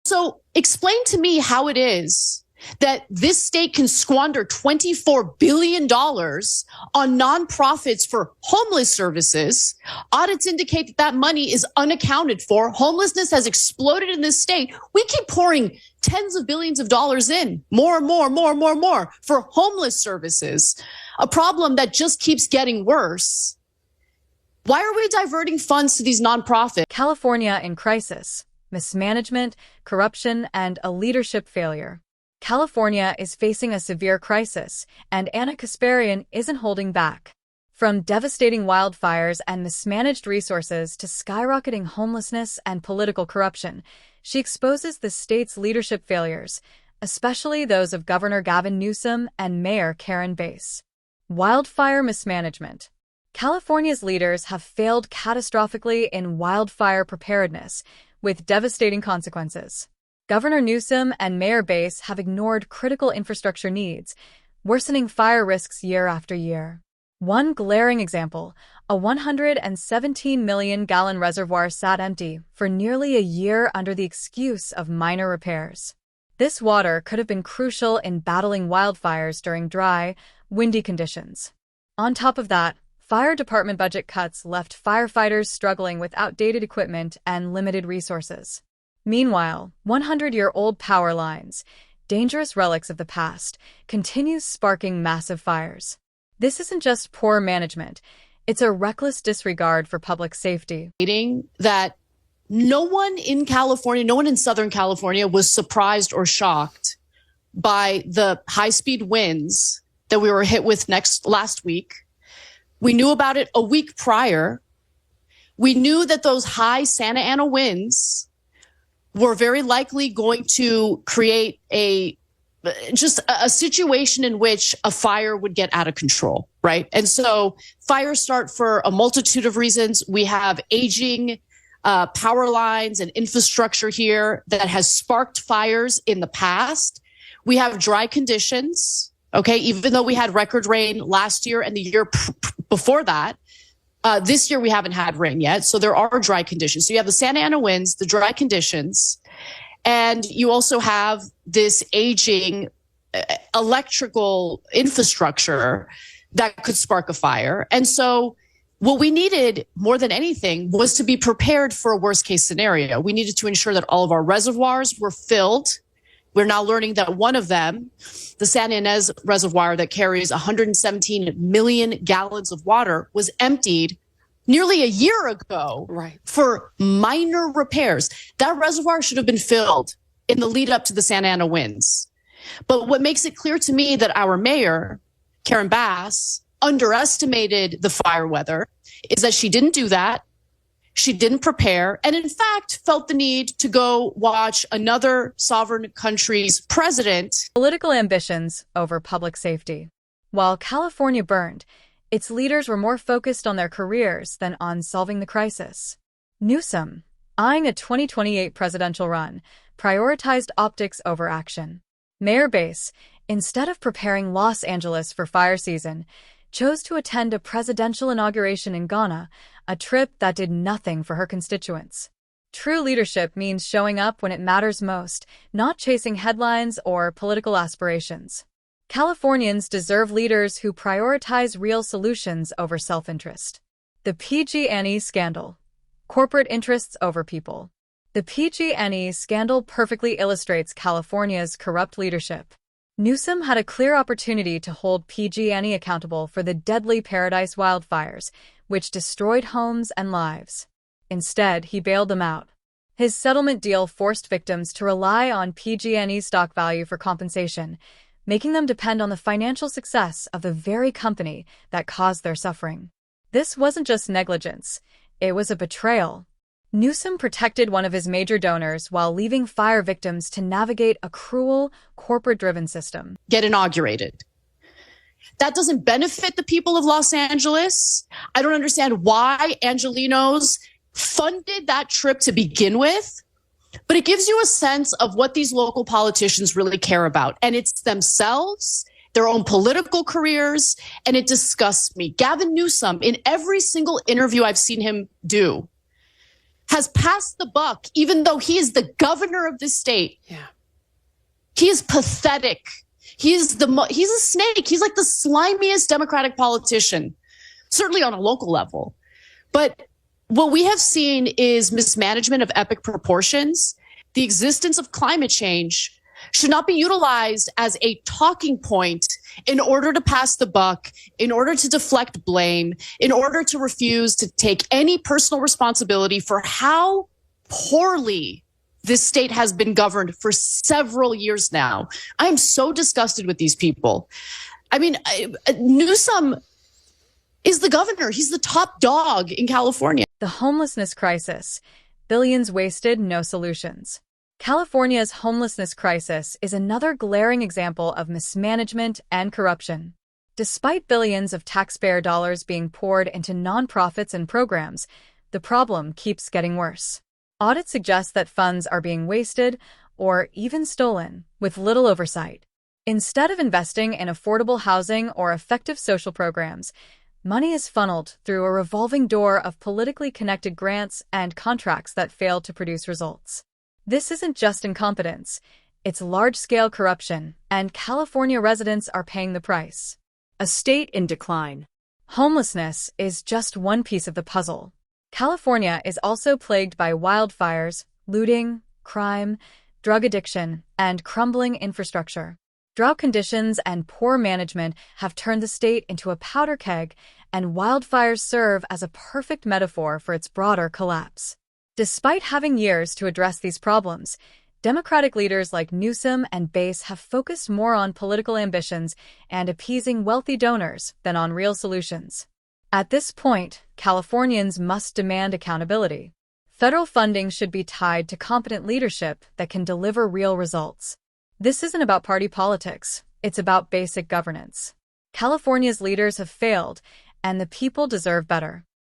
So explain to me how it is that this state can squander $24 billion on nonprofits for homeless services. Audits indicate that that money is unaccounted for. Homelessness has exploded in this state. We keep pouring tens of billions of dollars in, more and more for homeless services, a problem that just keeps getting worse. Why are we diverting funds to these nonprofits? California in crisis, mismanagement, corruption, and a leadership failure. California is facing a severe crisis, and Kasparian isn't holding back. From devastating wildfires and mismanaged resources to skyrocketing homelessness and political corruption, she exposes the state's leadership failures, especially those of Governor Gavin Newsom and Mayor Karen Bass. Wildfire mismanagement. California's leaders have failed catastrophically in wildfire preparedness, with devastating consequences. Governor Newsom and Mayor Bass have ignored critical infrastructure needs, worsening fire risks year after year. One glaring example, a 117 million-gallon reservoir sat empty for nearly a year under the excuse of minor repairs. This water could have been crucial in battling wildfires during dry, windy conditions. On top of that, fire department budget cuts left firefighters struggling with outdated equipment and limited resources. Meanwhile, 100-year-old power lines, dangerous relics of the past, continues sparking massive fires. This isn't just poor management, it's a reckless disregard for public safety. That no one in California, no one in Southern California was surprised or shocked by the high-speed winds that we were hit with last week. We knew about it a week prior. We knew that those high Santa Ana winds were very likely going to create a situation in which a fire would get out of control, right? And so fires start for a multitude of reasons. We have aging power lines and infrastructure here that has sparked fires in the past. We have dry conditions, okay? Even though we had record rain last year and the year before that, this year we haven't had rain yet, so there are dry conditions. So you have the Santa Ana winds, the dry conditions, and you also have this aging electrical infrastructure that could spark a fire. And so what we needed more than anything was to be prepared for a worst case scenario. We needed to ensure that all of our reservoirs were filled. We're now learning that one of them, the San Ynez Reservoir that carries 117 million gallons of water, was emptied nearly a year ago for minor repairs. That reservoir should have been filled in the lead up to the Santa Ana winds. But what makes it clear to me that our mayor, Karen Bass, underestimated the fire weather is that she didn't do that. She didn't prepare, and in fact, felt the need to go watch another sovereign country's president. Political ambitions over public safety. While California burned, its leaders were more focused on their careers than on solving the crisis. Newsom, eyeing a 2028 presidential run, prioritized optics over action. Mayor Bass, instead of preparing Los Angeles for fire season, chose to attend a presidential inauguration in Ghana, a trip that did nothing for her constituents. True leadership means showing up when it matters most, not chasing headlines or political aspirations. Californians deserve leaders who prioritize real solutions over self-interest. The PG&E scandal. Corporate interests over people. The PG&E scandal perfectly illustrates California's corrupt leadership. Newsom had a clear opportunity to hold PG&E accountable for the deadly Paradise wildfires, which destroyed homes and lives. Instead, he bailed them out. His settlement deal forced victims to rely on PG&E's stock value for compensation, making them depend on the financial success of the very company that caused their suffering. This wasn't just negligence, it was a betrayal. Newsom protected one of his major donors while leaving fire victims to navigate a cruel, corporate-driven system. Get inaugurated. That doesn't benefit the people of Los Angeles. I don't understand why Angelenos funded that trip to begin with, but it gives you a sense of what these local politicians really care about. And it's themselves, their own political careers, and it disgusts me. Gavin Newsom, in every single interview I've seen him do, has passed the buck, even though he is the governor of this state. Yeah. He is pathetic. He's a snake. He's like the slimiest Democratic politician, certainly on a local level. But what we have seen is mismanagement of epic proportions. The existence of climate change should not be utilized as a talking point in order to pass the buck, in order to deflect blame, in order to refuse to take any personal responsibility for how poorly this state has been governed for several years now. I am so disgusted with these people. I mean, Newsom is the governor. He's the top dog in California. The homelessness crisis. Billions wasted, no solutions. California's homelessness crisis is another glaring example of mismanagement and corruption. Despite billions of taxpayer dollars being poured into nonprofits and programs, the problem keeps getting worse. Audits suggest that funds are being wasted or even stolen, with little oversight. Instead of investing in affordable housing or effective social programs, money is funneled through a revolving door of politically connected grants and contracts that fail to produce results. This isn't just incompetence, it's large-scale corruption, and California residents are paying the price. A state in decline. Homelessness is just one piece of the puzzle. California is also plagued by wildfires, looting, crime, drug addiction, and crumbling infrastructure. Drought conditions and poor management have turned the state into a powder keg, and wildfires serve as a perfect metaphor for its broader collapse. Despite having years to address these problems, Democratic leaders like Newsom and Bass have focused more on political ambitions and appeasing wealthy donors than on real solutions. At this point, Californians must demand accountability. Federal funding should be tied to competent leadership that can deliver real results. This isn't about party politics, it's about basic governance. California's leaders have failed, and the people deserve better.